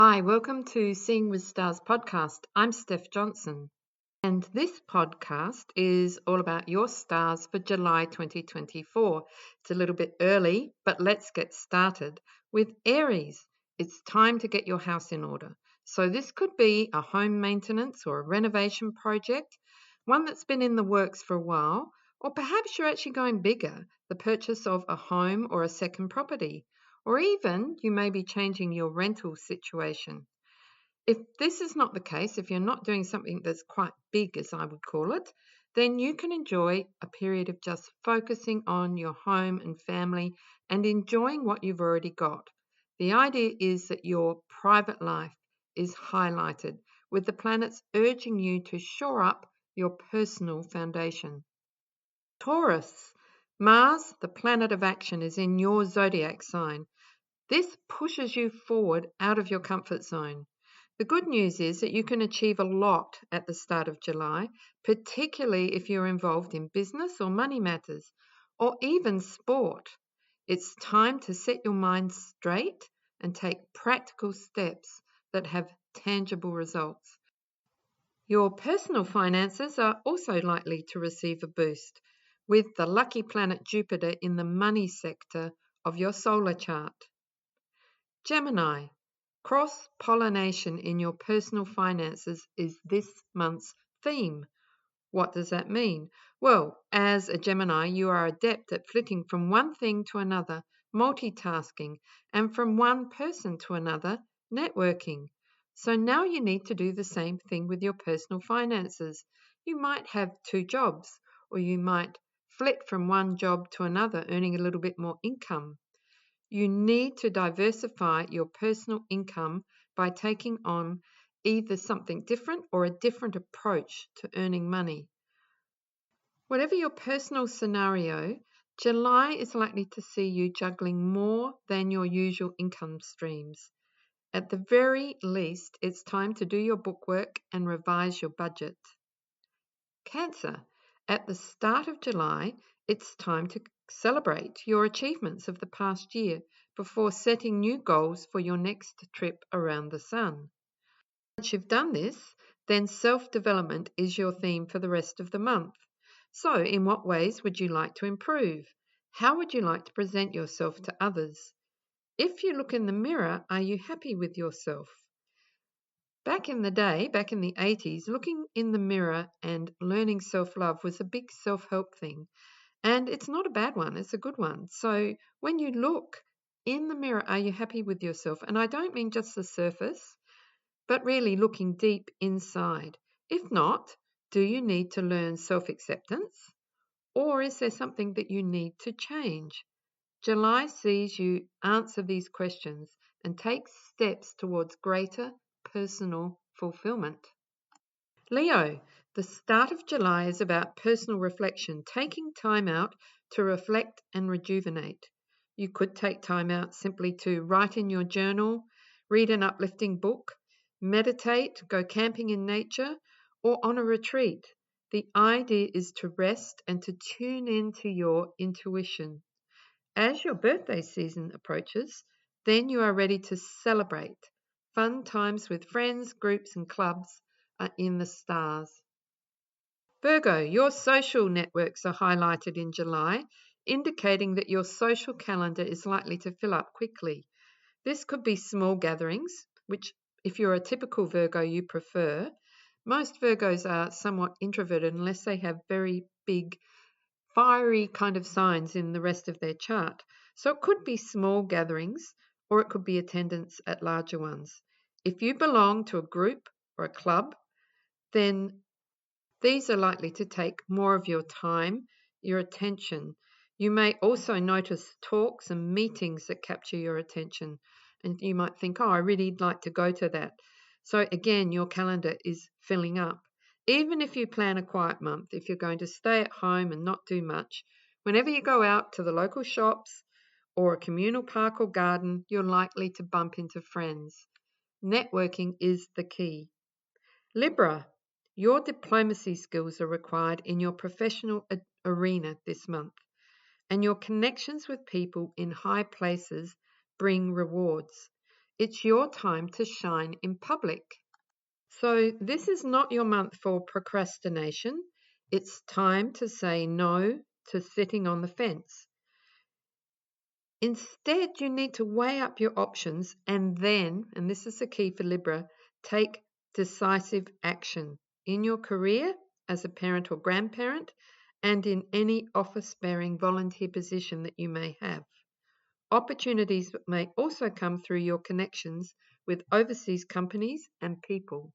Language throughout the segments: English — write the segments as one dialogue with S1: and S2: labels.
S1: Hi, welcome to Seeing with Stars podcast. I'm Steph Johnson, and this podcast is all about your stars for July 2024. It's a little bit early, but let's get started with Aries. It's time to get your house in order. So this could be a home maintenance or a renovation project, one that's been in the works for a while, or perhaps you're actually going bigger, the purchase of a home or a second property. Or even you may be changing your rental situation. If this is not the case, if you're not doing something that's quite big, as I would call it, then you can enjoy a period of just focusing on your home and family and enjoying what you've already got. The idea is that your private life is highlighted, with the planets urging you to shore up your personal foundation. Taurus, Mars, the planet of action, is in your zodiac sign. This pushes you forward out of your comfort zone. The good news is that you can achieve a lot at the start of July, particularly if you're involved in business or money matters, or even sport. It's time to set your mind straight and take practical steps that have tangible results. Your personal finances are also likely to receive a boost, with the lucky planet Jupiter in the money sector of your solar chart. Gemini, cross-pollination in your personal finances is this month's theme. What does that mean? Well, as a Gemini, you are adept at flitting from one thing to another, multitasking, and from one person to another, networking. So now you need to do the same thing with your personal finances. You might have two jobs, or you might flit from one job to another, earning a little bit more income. You need to diversify your personal income by taking on either something different or a different approach to earning money. Whatever your personal scenario, July is likely to see you juggling more than your usual income streams. At the very least, it's time to do your bookwork and revise your budget. Cancer, at the start of July, it's time to celebrate your achievements of the past year before setting new goals for your next trip around the sun. Once you've done this, then self-development is your theme for the rest of the month. So, in what ways would you like to improve? How would you like to present yourself to others? If you look in the mirror, are you happy with yourself? Back in the day, back in the 80s, looking in the mirror and learning self-love was a big self-help thing. And it's not a bad one, it's a good one. So when you look in the mirror, are you happy with yourself? And I don't mean just the surface, but really looking deep inside. If not, do you need to learn self-acceptance? Or is there something that you need to change? July sees you answer these questions and take steps towards greater personal fulfillment. Leo, the start of July is about personal reflection, taking time out to reflect and rejuvenate. You could take time out simply to write in your journal, read an uplifting book, meditate, go camping in nature, or on a retreat. The idea is to rest and to tune into your intuition. As your birthday season approaches, then you are ready to celebrate. Fun times with friends, groups, and clubs are in the stars. Virgo, your social networks are highlighted in July, indicating that your social calendar is likely to fill up quickly. This could be small gatherings, which, if you're a typical Virgo, you prefer. Most Virgos are somewhat introverted unless they have very big fiery kind of signs in the rest of their chart. So it could be small gatherings or it could be attendance at larger ones. If you belong to a group or a club, then these are likely to take more of your time, your attention. You may also notice talks and meetings that capture your attention. And you might think, oh, I really'd like to go to that. So again, your calendar is filling up. Even if you plan a quiet month, if you're going to stay at home and not do much, whenever you go out to the local shops or a communal park or garden, you're likely to bump into friends. Networking is the key. Libra, your diplomacy skills are required in your professional arena this month, and your connections with people in high places bring rewards. It's your time to shine in public. So this is not your month for procrastination. It's time to say no to sitting on the fence. Instead, you need to weigh up your options and then, and this is the key for Libra, take decisive action in your career as a parent or grandparent and in any office-bearing volunteer position that you may have. Opportunities may also come through your connections with overseas companies and people.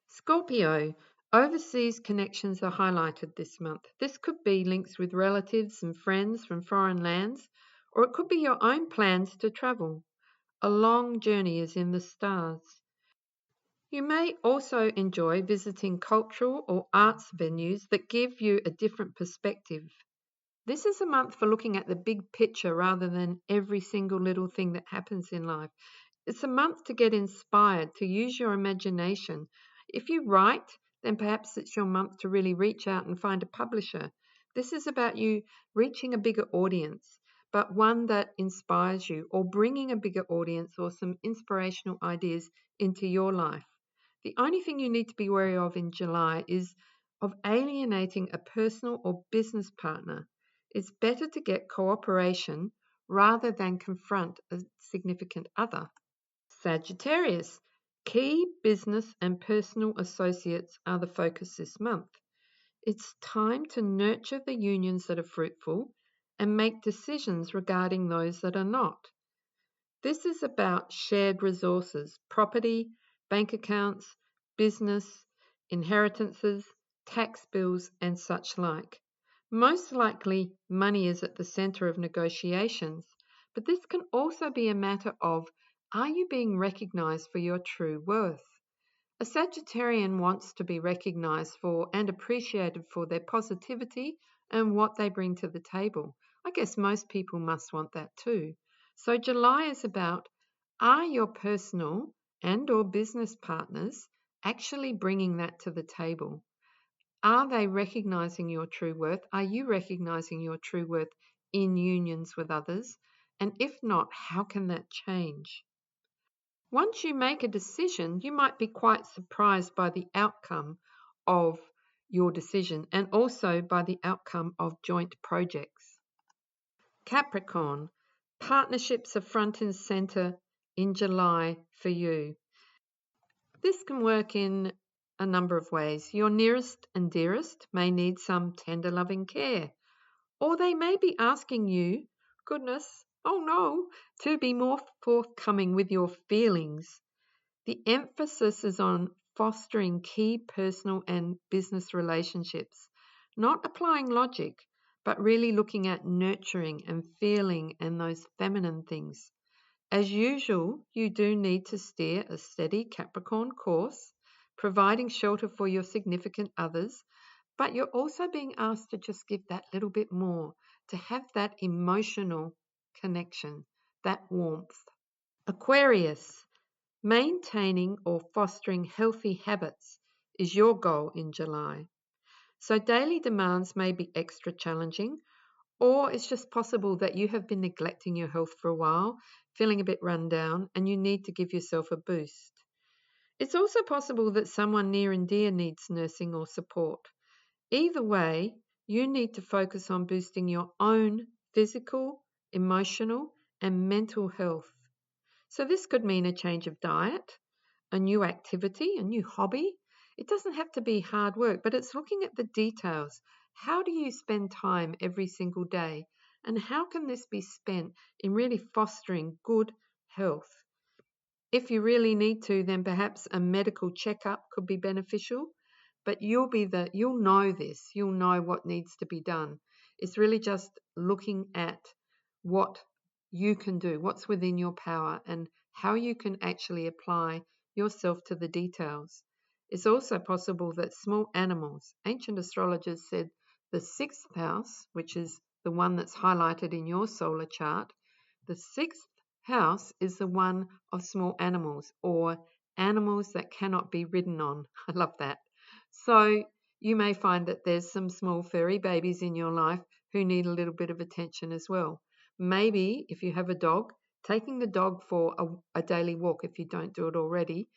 S1: Scorpio, overseas connections are highlighted this month. This could be links with relatives and friends from foreign lands, or it could be your own plans to travel. A long journey is in the stars. You may also enjoy visiting cultural or arts venues that give you a different perspective. This is a month for looking at the big picture rather than every single little thing that happens in life. It's a month to get inspired, to use your imagination. If you write, then perhaps it's your month to really reach out and find a publisher. This is about you reaching a bigger audience, but one that inspires you, or bringing a bigger audience or some inspirational ideas into your life. The only thing you need to be wary of in July is of alienating a personal or business partner. It's better to get cooperation rather than confront a significant other. Sagittarius, key business and personal associates are the focus this month. It's time to nurture the unions that are fruitful and make decisions regarding those that are not. This is about shared resources, property, bank accounts, business, inheritances, tax bills, and such like. Most likely, money is at the center of negotiations, but this can also be a matter of, are you being recognized for your true worth? A Sagittarian wants to be recognized for and appreciated for their positivity and what they bring to the table. I guess most people must want that too. So July is about, are your personal and or business partners actually bringing that to the table? Are they recognizing your true worth? Are you recognizing your true worth in unions with others? And if not, how can that change? Once you make a decision, you might be quite surprised by the outcome of your decision and also by the outcome of joint projects. Capricorn, partnerships are front and center in July for you. This can work in a number of ways. Your nearest and dearest may need some tender loving care, or they may be asking you, goodness, oh no, to be more forthcoming with your feelings. The emphasis is on fostering key personal and business relationships, not applying logic, but really looking at nurturing and feeling and those feminine things. As usual, you do need to steer a steady Capricorn course, providing shelter for your significant others, but you're also being asked to just give that little bit more, to have that emotional connection, that warmth. Aquarius, maintaining or fostering healthy habits is your goal in July. So daily demands may be extra challenging, or it's just possible that you have been neglecting your health for a while, feeling a bit run down, and you need to give yourself a boost. It's also possible that someone near and dear needs nursing or support. Either way, you need to focus on boosting your own physical, emotional, and mental health. So this could mean a change of diet, a new activity, a new hobby. It doesn't have to be hard work, but it's looking at the details. How do you spend time every single day? And how can this be spent in really fostering good health? If you really need to, then perhaps a medical checkup could be beneficial, but you'll know this, you'll know what needs to be done. It's really just looking at what you can do, what's within your power, and how you can actually apply yourself to the details. It's also possible that small animals, ancient astrologers said the sixth house, which is the one that's highlighted in your solar chart, the sixth house is the one of small animals or animals that cannot be ridden on. I love that. So you may find that there's some small furry babies in your life who need a little bit of attention as well. Maybe if you have a dog, Taking the dog for a daily walk, if you don't do it already,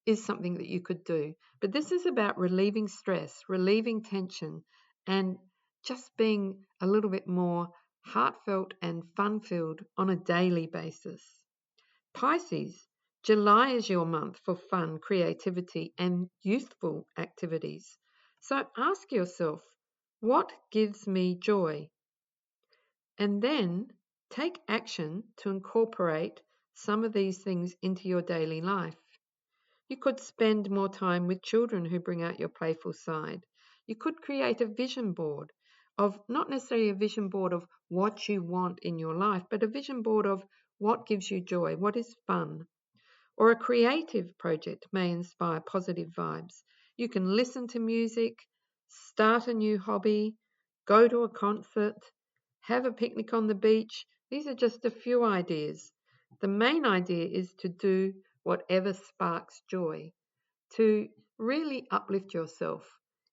S1: is something that you could do. But this is about relieving stress, relieving tension, and just being a little bit more heartfelt and fun-filled on a daily basis. Pisces, July is your month for fun, creativity, and youthful activities. So ask yourself, what gives me joy? And then take action to incorporate some of these things into your daily life. You could spend more time with children who bring out your playful side. You could create a vision board of not necessarily a vision board of what you want in your life, but a vision board of what gives you joy, what is fun. Or a creative project may inspire positive vibes. You can listen to music, start a new hobby, go to a concert, have a picnic on the beach. These are just a few ideas. The main idea is to do whatever sparks joy, to really uplift yourself.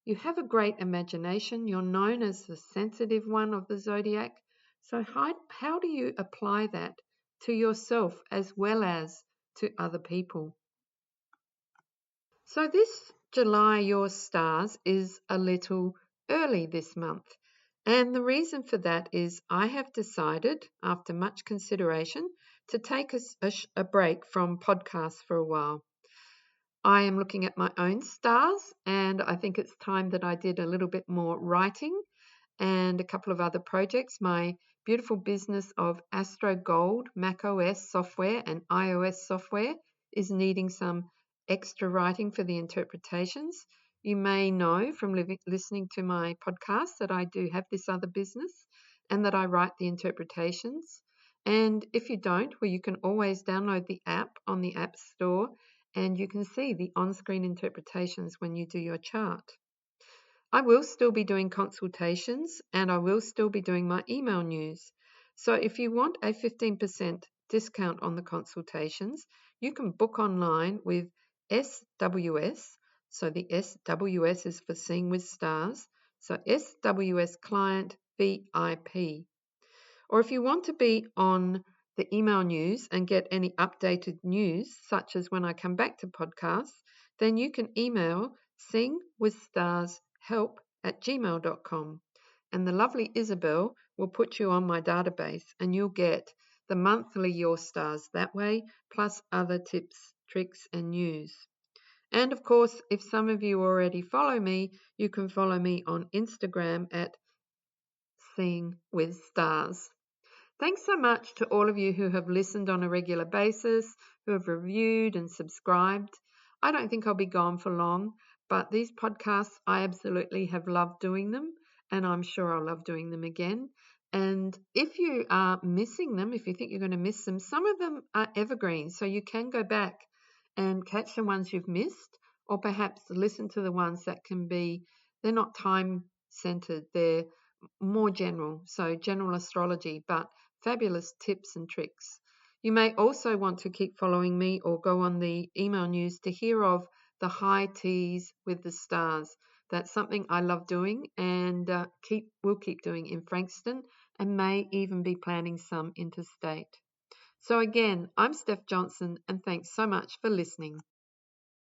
S1: You have a great imagination. You're known as the sensitive one of the zodiac. So how do you apply that to yourself as well as to other people? So this July, your stars is a little early this month. And the reason for that is I have decided, after much consideration, to take a break from podcasts for a while. I am looking at my own stars, and I think it's time that I did a little bit more writing and a couple of other projects. My beautiful business of Astro Gold, macOS software, and iOS software is needing some extra writing for the interpretations. You may know from listening to my podcast that I do have this other business and that I write the interpretations. And if you don't, well, you can always download the app on the App Store and you can see the on-screen interpretations when you do your chart. I will still be doing consultations and I will still be doing my email news. So if you want a 15% discount on the consultations, you can book online with SWS. So the SWS is for Seeing with Stars. So SWS Client VIP. Or if you want to be on the email news and get any updated news, such as when I come back to podcasts, then you can email singwithstarshelp@gmail.com. And the lovely Isabel will put you on my database and you'll get the monthly Your Stars that way, plus other tips, tricks, and news. And of course, if some of you already follow me, you can follow me on Instagram at Seeing with Stars. Thanks so much to all of you who have listened on a regular basis, who have reviewed and subscribed. I don't think I'll be gone for long, but these podcasts, I absolutely have loved doing them, and I'm sure I'll love doing them again. And if you are missing them, if you think you're going to miss them, some of them are evergreen, so you can go back and catch the ones you've missed, or perhaps listen to the ones that they're not time-centered, they're more general, so general astrology, but fabulous tips and tricks. You may also want to keep following me or go on the email news to hear of the high teas with the stars. That's something I love doing and will keep doing in Frankston and may even be planning some interstate. So again, I'm Steph Johnson and thanks so much for listening.